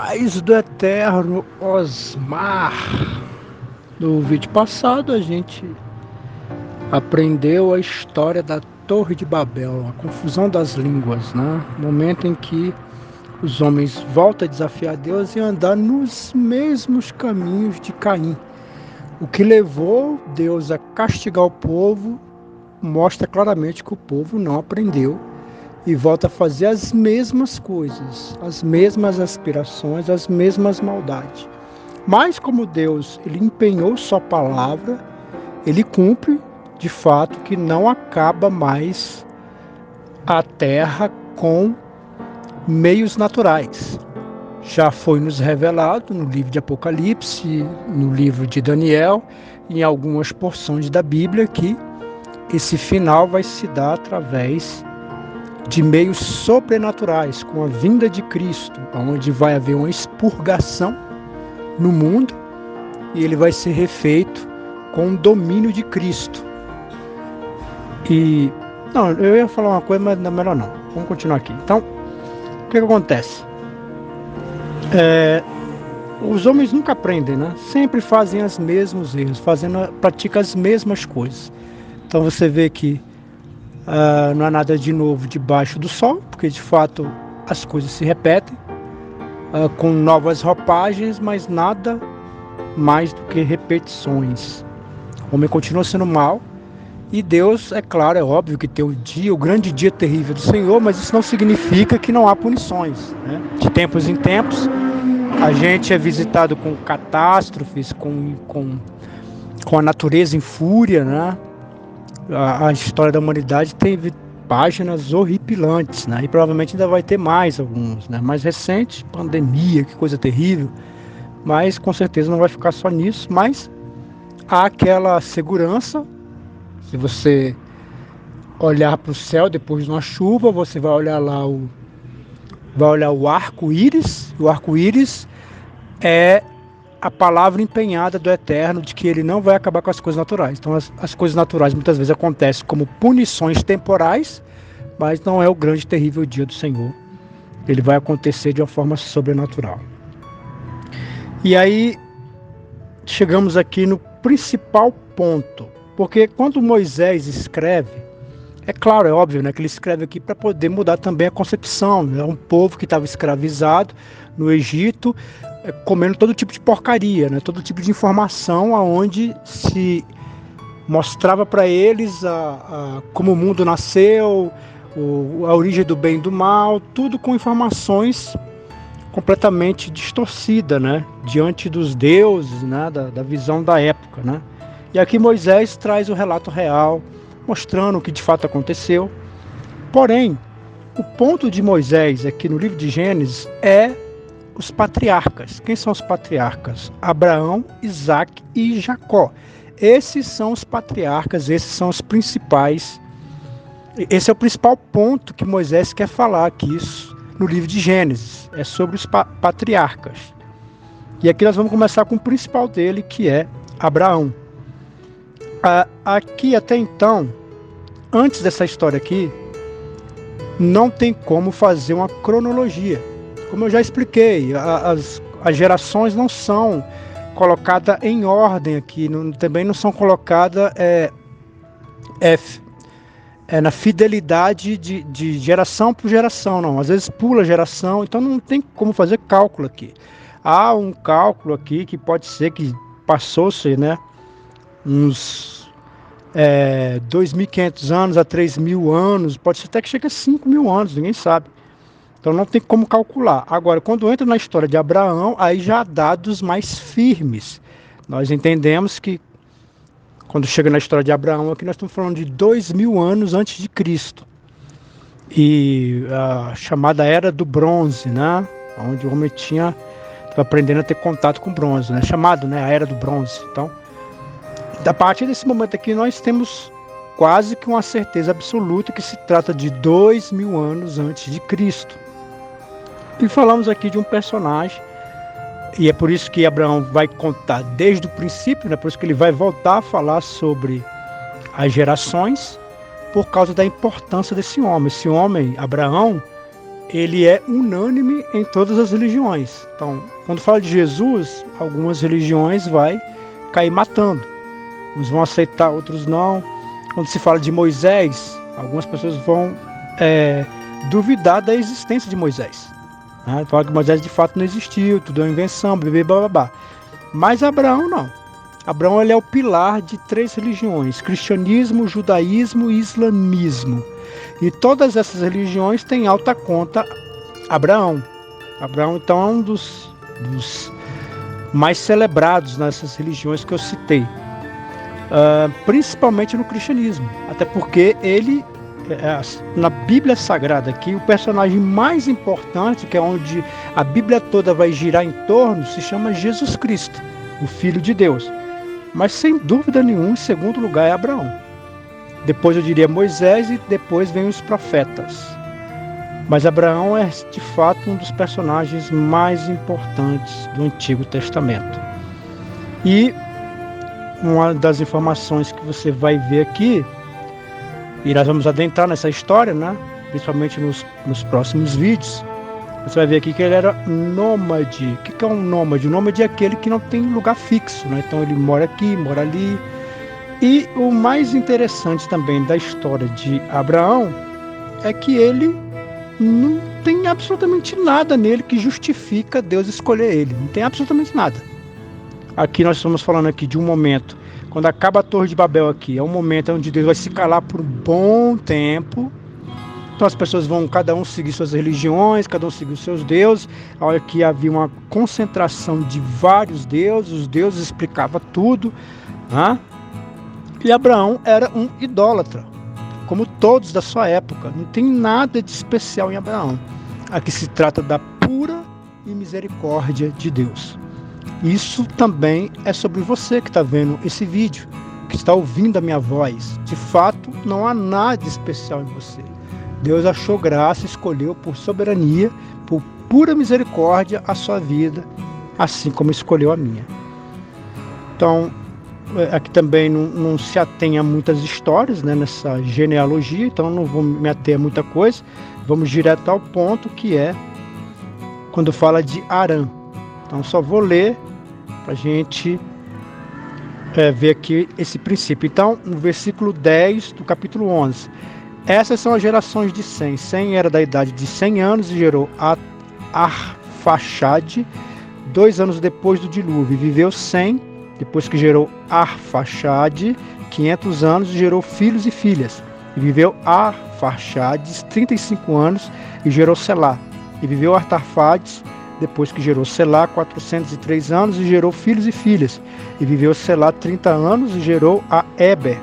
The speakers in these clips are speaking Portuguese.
Paz do eterno Osmar. No vídeo passado a gente aprendeu a história da Torre de Babel, a confusão das línguas, né? Momento em que os homens voltam a desafiar Deus e andar nos mesmos caminhos de Caim. O que levou Deus a castigar o povo mostra claramente que o povo não aprendeu e volta a fazer as mesmas coisas, as mesmas aspirações, as mesmas maldades. Mas como Deus ele empenhou sua palavra, ele cumpre de fato que não acaba mais a terra com meios naturais. Já foi nos revelado no livro de Apocalipse, no livro de Daniel, em algumas porções da Bíblia, que esse final vai se dar através de meios sobrenaturais, com a vinda de Cristo, onde vai haver uma expurgação no mundo e ele vai ser refeito com o domínio de Cristo. Não, eu ia falar uma coisa, mas não, melhor não. Vamos continuar aqui. Então, o que acontece? Os homens nunca aprendem, né? Sempre fazem os mesmos erros, praticam as mesmas coisas. Então você vê que não há nada de novo debaixo do sol, porque de fato as coisas se repetem, com novas roupagens, mas nada mais do que repetições. O homem continua sendo mau, e Deus, é claro, é óbvio que tem o grande dia terrível do Senhor, mas isso não significa que não há punições, né? De tempos em tempos, a gente é visitado com catástrofes, com a natureza em fúria, né? A história da humanidade teve páginas horripilantes, né? E provavelmente ainda vai ter mais alguns, né? Mais recente, pandemia, que coisa terrível, mas com certeza não vai ficar só nisso, mas há aquela segurança. Se você olhar para o céu depois de uma chuva, você vai olhar lá o arco-íris. O arco-íris é a palavra empenhada do Eterno de que ele não vai acabar com as coisas naturais. Então as coisas naturais muitas vezes acontecem como punições temporais, mas não é o grande terrível dia do Senhor. Ele vai acontecer de uma forma sobrenatural. E aí chegamos aqui no principal ponto, porque quando Moisés escreve, é claro, é óbvio, né, que ele escreve aqui para poder mudar também a concepção, né? Um povo que estava escravizado no Egito, comendo todo tipo de porcaria, né? Todo tipo de informação aonde se mostrava para eles como o mundo nasceu, a origem do bem e do mal, tudo com informações completamente distorcidas, né? Diante dos deuses, né? Da visão da época, né? E aqui Moisés traz o relato real, mostrando o que de fato aconteceu. Porém, o ponto de Moisés aqui no livro de Gênesis é os patriarcas. Quem são os patriarcas? Abraão, Isaac e Jacó. Esses são os patriarcas, esses são os principais. Esse é o principal ponto que Moisés quer falar aqui no livro de Gênesis. É sobre os patriarcas. E aqui nós vamos começar com o principal dele, que é Abraão. Aqui até então, antes dessa história aqui, não tem como fazer uma cronologia. Como eu já expliquei, as gerações não são colocadas em ordem aqui, também não são colocadas na fidelidade de geração por geração, não. Às vezes pula geração, então não tem como fazer cálculo aqui. Há um cálculo aqui que pode ser que passou-se, né, uns 2.500 anos a 3.000 anos, pode ser até que chegue a 5.000 anos, ninguém sabe. Então não tem como calcular. Agora, quando entra na história de Abraão, aí já há dados mais firmes. Nós entendemos que quando chega na história de Abraão, aqui nós estamos falando de 2.000 anos antes de Cristo. E a chamada Era do Bronze, né? Onde o homem estava aprendendo a ter contato com bronze, né? Chamado, né, a Era do Bronze. Então, a partir desse momento aqui, nós temos quase que uma certeza absoluta que se trata de 2.000 anos antes de Cristo. E falamos aqui de um personagem, e é por isso que Abraão vai contar desde o princípio, né? Por isso que ele vai voltar a falar sobre as gerações, por causa da importância desse homem. Esse homem, Abraão, ele é unânime em todas as religiões. Então, quando fala de Jesus, algumas religiões vai cair matando. Uns vão aceitar, outros não. Quando se fala de Moisés, algumas pessoas vão duvidar da existência de Moisés. Fala que Moisés de fato não existiu, tudo é uma invenção, blá. Mas Abraão não. Abraão ele é o pilar de 3 religiões: cristianismo, judaísmo e islamismo. E todas essas religiões têm alta conta Abraão. Abraão, então, é um dos mais celebrados nessas religiões que eu citei. Principalmente no cristianismo. Até porque ele, na Bíblia Sagrada aqui, o personagem mais importante, que é onde a Bíblia toda vai girar em torno, se chama Jesus Cristo, o Filho de Deus. Mas, sem dúvida nenhuma, em segundo lugar é Abraão. Depois eu diria Moisés e depois vem os profetas. Mas Abraão é, de fato, um dos personagens mais importantes do Antigo Testamento. E uma das informações que você vai ver aqui, e nós vamos adentrar nessa história, né? Principalmente nos próximos vídeos, você vai ver aqui que ele era nômade. O que é um nômade? O nômade é aquele que não tem lugar fixo, né? Então ele mora aqui, mora ali. E o mais interessante também da história de Abraão é que ele não tem absolutamente nada nele que justifica Deus escolher ele. Não tem absolutamente nada. Aqui nós estamos falando aqui de um momento, quando acaba a Torre de Babel aqui, é um momento onde Deus vai se calar por um bom tempo. Então as pessoas vão cada um seguir suas religiões, cada um seguir os seus deuses. Olha que havia uma concentração de vários deuses, os deuses explicavam tudo, né? E Abraão era um idólatra, como todos da sua época. Não tem nada de especial em Abraão. Aqui se trata da pura e misericórdia de Deus. Isso também é sobre você que está vendo esse vídeo, que está ouvindo a minha voz. De fato, não há nada especial em você. Deus achou graça, escolheu por soberania, por pura misericórdia a sua vida, assim como escolheu a minha. Então, aqui também não se atém a muitas histórias, né, nessa genealogia, então não vou me ater a muita coisa. Vamos direto ao ponto, que é quando fala de Arã. Então só vou ler para a gente ver aqui esse princípio. Então, no versículo 10 do capítulo 11. Essas são as gerações de Sem. Sem era da idade de 100 anos e gerou Arfaxade 2 anos depois do dilúvio. Viveu Sem, depois que gerou Arfaxade, 500 anos e gerou filhos e filhas. E viveu Arfaxades 35 anos e gerou Selá. E viveu Artaxades, depois que gerou Selá, 403 anos e gerou filhos e filhas. E viveu Selá 30 anos e gerou a Eber.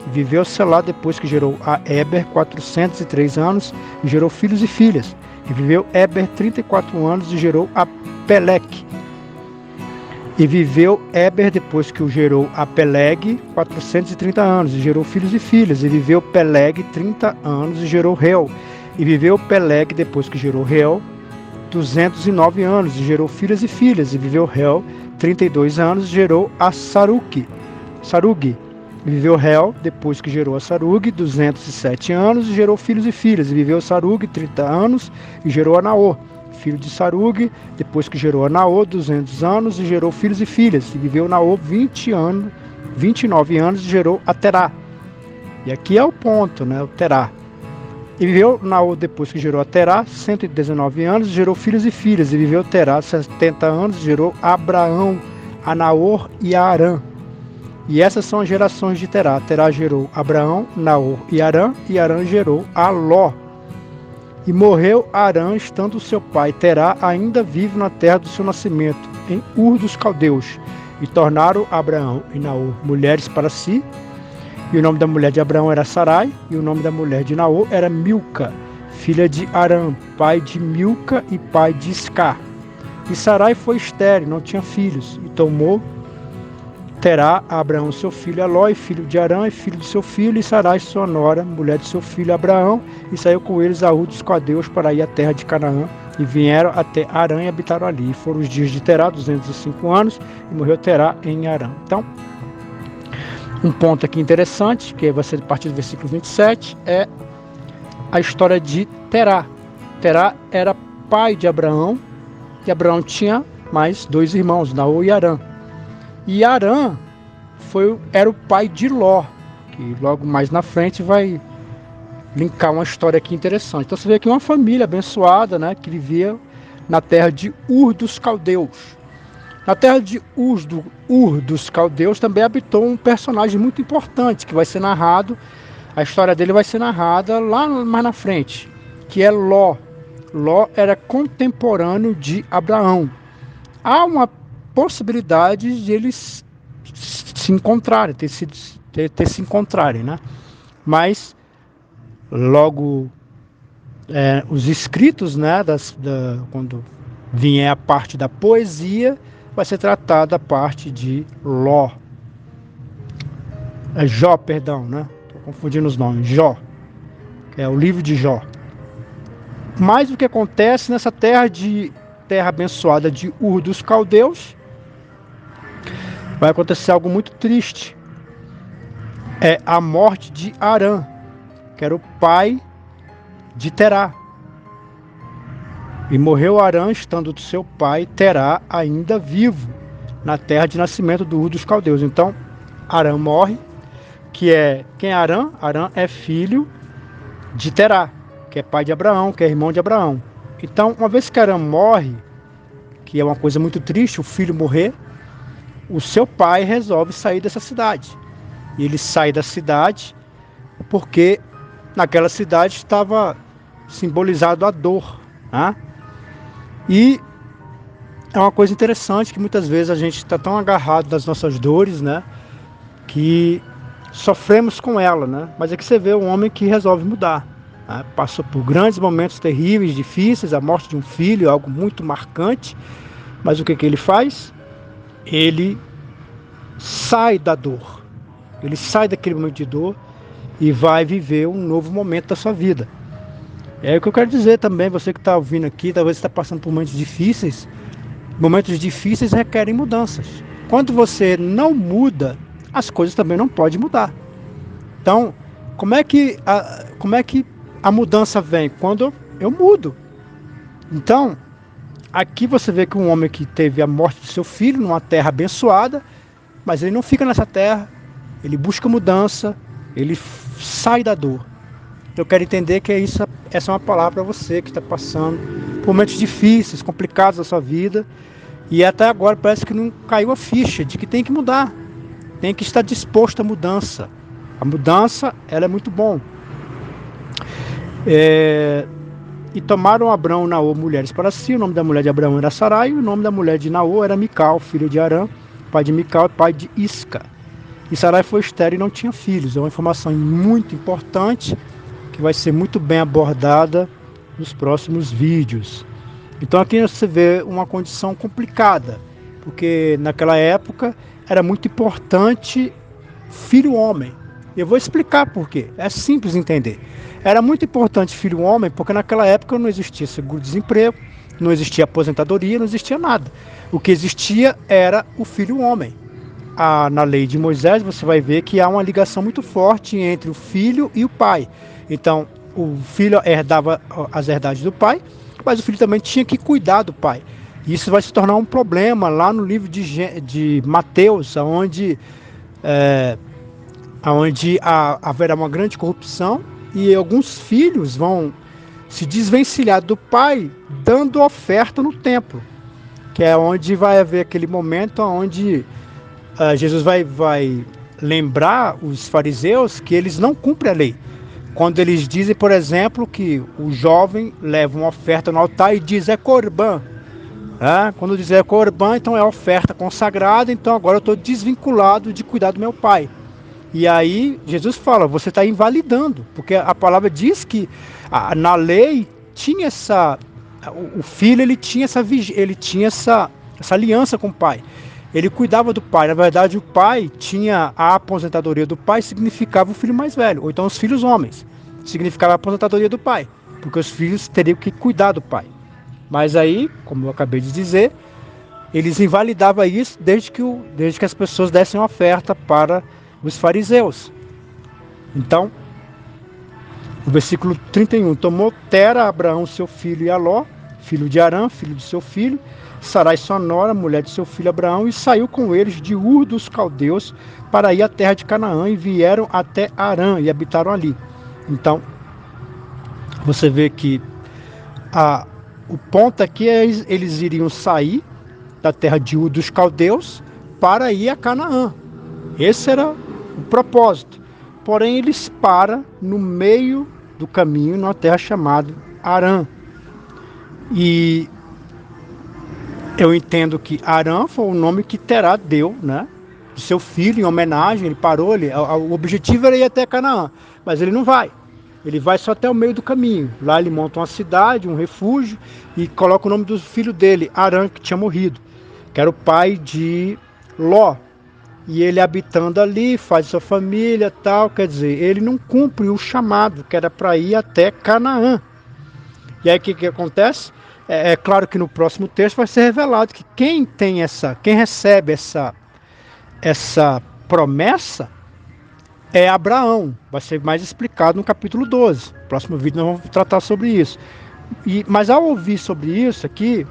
E viveu Selá, depois que gerou a Eber, 403 anos e gerou filhos e filhas. E viveu Eber 34 anos e gerou a Peleque. E viveu Eber, depois que o gerou a Peleg, 430 anos e gerou filhos e filhas. E viveu Peleg 30 anos e gerou Reu. E viveu Peleg, depois que gerou Reu, 209 anos e gerou filhas e filhas. E viveu Reu 32 anos e gerou a Sarugue. E viveu Reu, depois que gerou a Sarugue, 207 anos e gerou filhos e filhas. E viveu Sarugue 30 anos e gerou a Naor, filho de Sarugue, depois que gerou a Naor, 200 anos e gerou filhos e filhas. E viveu Naor 29 anos e gerou a Terá. E aqui é o ponto, né? O Terá. E viveu Naor, depois que gerou a Terá, 119 anos e gerou filhos e filhas. E viveu Terá 70 anos e gerou Abraão, a Naor e a Arã. E essas são as gerações de Terá. Terá gerou Abraão, Naor e Arã gerou a Ló. E morreu Arã, estando seu pai Terá ainda vivo na terra do seu nascimento, em Ur dos Caldeus. E tornaram Abraão e Naor mulheres para si. E o nome da mulher de Abraão era Sarai, e o nome da mulher de Naor era Milca, filha de Arã, pai de Milca e pai de Iscar. E Sarai foi estéril, não tinha filhos, e tomou Terá a Abraão seu filho Elói, filho de Arã, e filho de seu filho, e Sarai sua nora, mulher de seu filho Abraão, e saiu com eles a Ur dos Caldeus para ir à terra de Canaã, e vieram até Arã e habitaram ali. E foram os dias de Terá, 205 anos, e morreu Terá em Arã. Então, um ponto aqui interessante, que vai ser a partir do versículo 27, é a história de Terá. Terá era pai de Abraão, e Abraão tinha mais 2 irmãos, Naor e Harã. E Harã era o pai de Ló, que logo mais na frente vai linkar uma história aqui interessante. Então você vê aqui uma família abençoada, né, que vivia na terra de Ur dos Caldeus. Na terra de Ur dos Caldeus também habitou um personagem muito importante, que vai ser narrado, a história dele vai ser narrada lá mais na frente, que é Ló. Ló era contemporâneo de Abraão. Há uma possibilidade de eles se encontrarem, ter se encontrarem, né? Mas logo os escritos, né, quando vier a parte da poesia, vai ser tratada a parte de Ló. Jó, perdão, né? Estou confundindo os nomes. Jó, que é o livro de Jó. Mas o que acontece nessa terra abençoada de Ur dos Caldeus, vai acontecer algo muito triste. É a morte de Harã, que era o pai de Terá. E morreu Harã, estando do seu pai Terá ainda vivo, na terra de nascimento do Ur dos Caldeus. Então, Harã morre, quem é Harã? Harã é filho de Terá, que é pai de Abraão, que é irmão de Abraão. Então, uma vez que Harã morre, que é uma coisa muito triste, o filho morrer, o seu pai resolve sair dessa cidade. E ele sai da cidade porque naquela cidade estava simbolizado a dor, né? E é uma coisa interessante que muitas vezes a gente está tão agarrado nas nossas dores, né, que sofremos com ela, né? Mas aqui você vê um homem que resolve mudar, né? Passou por grandes momentos terríveis, difíceis, a morte de um filho, algo muito marcante. Mas o que ele faz? Ele sai da dor, ele sai daquele momento de dor e vai viver um novo momento da sua vida. É o que eu quero dizer também, você que está ouvindo aqui, talvez está passando por momentos difíceis. Momentos difíceis requerem mudanças. Quando você não muda, as coisas também não podem mudar. Então, como é que a mudança vem? Quando eu mudo. Então, aqui você vê que um homem que teve a morte do seu filho numa terra abençoada, mas ele não fica nessa terra, ele busca mudança, ele sai da dor. Eu quero entender que essa é uma palavra para você que está passando por momentos difíceis, complicados da sua vida, e até agora parece que não caiu a ficha de que tem que mudar, tem que estar disposto à mudança. A mudança, ela é muito bom. E tomaram Abrão e Naor mulheres para si. O nome da mulher de Abraão era Sarai, e o nome da mulher de Naor era Mical, filha de Harã, pai de Mical e pai de Isca. E Sarai foi estéril e não tinha filhos. É uma informação muito importante que vai ser muito bem abordada nos próximos vídeos. Então aqui você vê uma condição complicada, porque naquela época era muito importante filho homem. Eu vou explicar por quê. É simples entender. Era muito importante filho homem, porque naquela época não existia seguro-desemprego, não existia aposentadoria, não existia nada. O que existia era o filho homem. Na lei de Moisés você vai ver que há uma ligação muito forte entre o filho e o pai. Então o filho herdava as herdades do pai, mas o filho também tinha que cuidar do pai. E isso vai se tornar um problema lá no livro de Mateus, onde haverá uma grande corrupção e alguns filhos vão se desvencilhar do pai dando oferta no templo, que é onde vai haver aquele momento onde Jesus vai lembrar os fariseus que eles não cumprem a lei. Quando eles dizem, por exemplo, que o jovem leva uma oferta no altar e diz é corbã. Quando diz é corbã, então é oferta consagrada, então agora eu estou desvinculado de cuidar do meu pai. E aí Jesus fala, você está invalidando, porque a palavra diz que na lei tinha o filho ele tinha essa aliança com o pai. Ele cuidava do pai. Na verdade, o pai tinha a aposentadoria do pai, significava o filho mais velho, ou então os filhos homens, significava a aposentadoria do pai, porque os filhos teriam que cuidar do pai. Mas aí, como eu acabei de dizer, eles invalidavam isso desde que as pessoas dessem uma oferta para os fariseus. Então, No versículo 31, tomou Tera Abraão seu filho e Aló, filho de Arã, filho de seu filho, Sarai sua nora, mulher de seu filho Abraão, e saiu com eles de Ur dos Caldeus para ir à terra de Canaã, e vieram até Arã e habitaram ali. Então, você vê que o ponto aqui é eles iriam sair da terra de Ur dos Caldeus para ir a Canaã. Esse era o propósito. Porém, eles param no meio do caminho, numa terra chamada Arã. E eu entendo que Arã foi o nome que Terá deu, né, de seu filho, em homenagem. Ele parou, o objetivo era ir até Canaã, mas ele não vai. Ele vai só até o meio do caminho. Lá ele monta uma cidade, um refúgio, e coloca o nome do filho dele, Arã, que tinha morrido, que era o pai de Ló. E ele habitando ali, faz sua família, tal, quer dizer, ele não cumpre o chamado, que era para ir até Canaã. E aí o que acontece? É claro que no próximo texto vai ser revelado que quem recebe essa promessa é Abraão. Vai ser mais explicado no capítulo 12. No próximo vídeo nós vamos tratar sobre isso. Mas ao ouvir sobre isso aqui,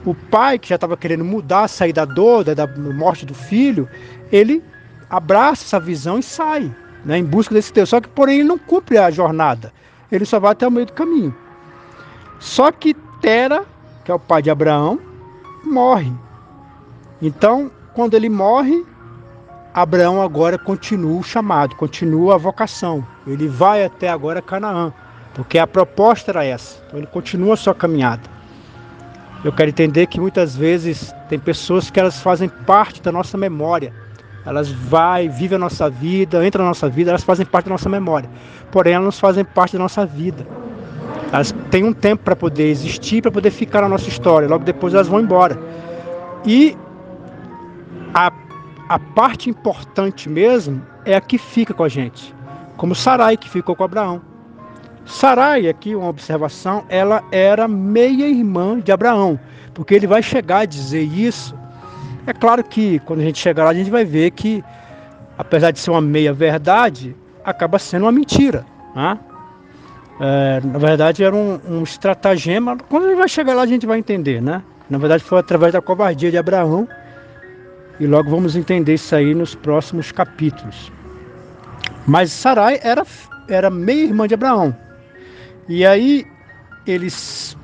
o pai, que já estava querendo mudar, sair da dor, da morte do filho, ele abraça essa visão e sai, né, em busca desse Deus. Só que, porém, ele não cumpre a jornada. Ele só vai até o meio do caminho. Só que Tera, que é o pai de Abraão, morre. Então, quando ele morre, Abraão agora continua o chamado, continua a vocação. Ele vai até agora Canaã, porque a proposta era essa. Então, ele continua a sua caminhada. Eu quero entender que muitas vezes tem pessoas que elas fazem parte da nossa memória. Elas vivem a nossa vida, entram na nossa vida, elas fazem parte da nossa memória. Porém, elas não fazem parte da nossa vida. Elas têm um tempo para poder existir, para poder ficar na nossa história. Logo depois elas vão embora. E a parte importante mesmo é a que fica com a gente. Como Sarai, que ficou com Abraão. Sarai, aqui uma observação, ela era meia-irmã de Abraão. Porque ele vai chegar a dizer isso. É claro que quando a gente chegar lá, a gente vai ver que, apesar de ser uma meia-verdade, acaba sendo uma mentira, né? Na verdade era um estratagema. Quando a gente vai chegar lá a gente vai entender, né? Na verdade foi através da covardia de Abraão. E logo vamos entender isso aí nos próximos capítulos. Mas Sarai era meia-irmã de Abraão. E aí eles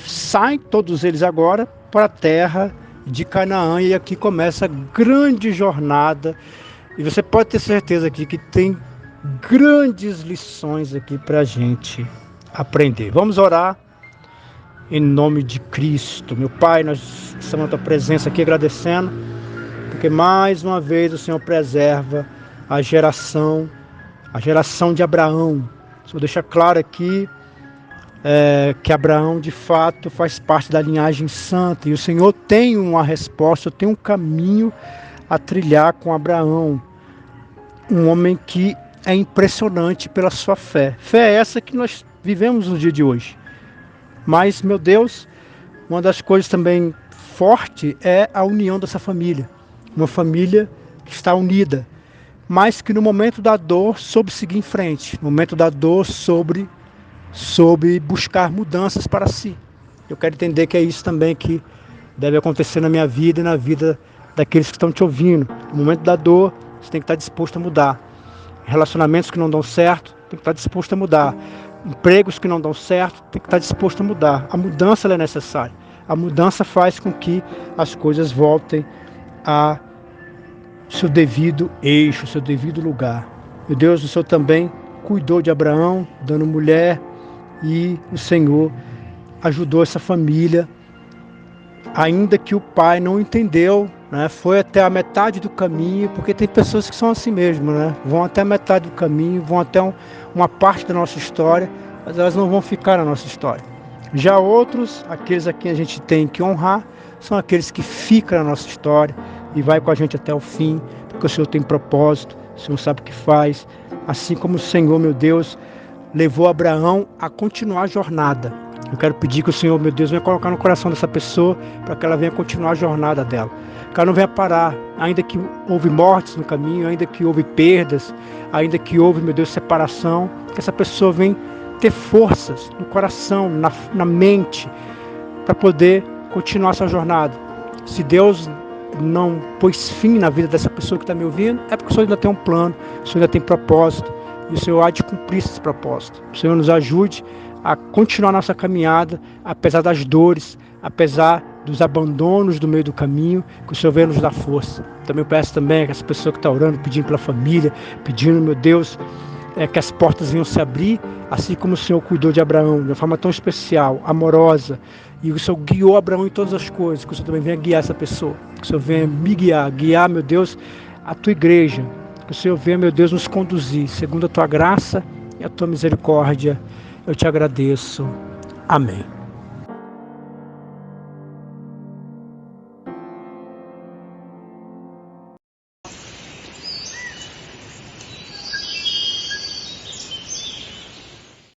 saem, todos eles agora, para a terra de Canaã. E aqui começa a grande jornada. E você pode ter certeza aqui que tem grandes lições aqui para a gente aprender. Vamos orar em nome de Cristo. Meu Pai, nós estamos na tua presença aqui agradecendo, porque mais uma vez o Senhor preserva a geração de Abraão. O Senhor deixa claro aqui que Abraão de fato faz parte da linhagem santa, e o Senhor tem uma resposta, tem um caminho a trilhar com Abraão, um homem que é impressionante pela sua fé. Fé é essa que nós vivemos no dia de hoje. Mas, meu Deus, uma das coisas também forte é a união dessa família. Uma família que está unida, mas que no momento da dor soube seguir em frente. No momento da dor soube buscar mudanças para si. Eu quero entender que é isso também que deve acontecer na minha vida e na vida daqueles que estão te ouvindo. No momento da dor, você tem que estar disposto a mudar. Relacionamentos que não dão certo, tem que estar disposto a mudar. Empregos que não dão certo, tem que estar disposto a mudar. A mudança ela é necessária. A mudança faz com que as coisas voltem a seu devido eixo, seu devido lugar. Meu Deus, o Senhor também cuidou de Abraão, dando mulher, e o Senhor ajudou essa família, ainda que o pai não entendeu, né? Foi até a metade do caminho, porque tem pessoas que são assim mesmo, né? Vão até a metade do caminho, vão até uma parte da nossa história, mas elas não vão ficar na nossa história. Já outros, aqueles a quem a gente tem que honrar, são aqueles que ficam na nossa história e vai com a gente até o fim, porque o Senhor tem propósito, o Senhor sabe o que faz. Assim como o Senhor, meu Deus, levou Abraão a continuar a jornada, Eu quero pedir que o Senhor, meu Deus, venha colocar no coração dessa pessoa para que ela venha continuar a jornada dela. Que ela não venha parar, ainda que houve mortes no caminho, ainda que houve perdas, ainda que houve, meu Deus, separação, que essa pessoa venha ter forças no coração, na mente, para poder continuar essa jornada. Se Deus não pôs fim na vida dessa pessoa que está me ouvindo, é porque o Senhor ainda tem um plano, o Senhor ainda tem propósito, e o Senhor há de cumprir esse propósito. O Senhor nos ajude a continuar nossa caminhada, apesar das dores, apesar dos abandonos do meio do caminho, que o Senhor venha nos dar força. Também peço também que essa pessoa que está orando, pedindo pela família, pedindo, meu Deus, que as portas venham se abrir, assim como o Senhor cuidou de Abraão, de uma forma tão especial, amorosa, e o Senhor guiou Abraão em todas as coisas, que o Senhor também venha guiar essa pessoa, que o Senhor venha me guiar, meu Deus, a tua igreja, que o Senhor venha, meu Deus, nos conduzir, segundo a tua graça e a tua misericórdia, eu te agradeço. Amém.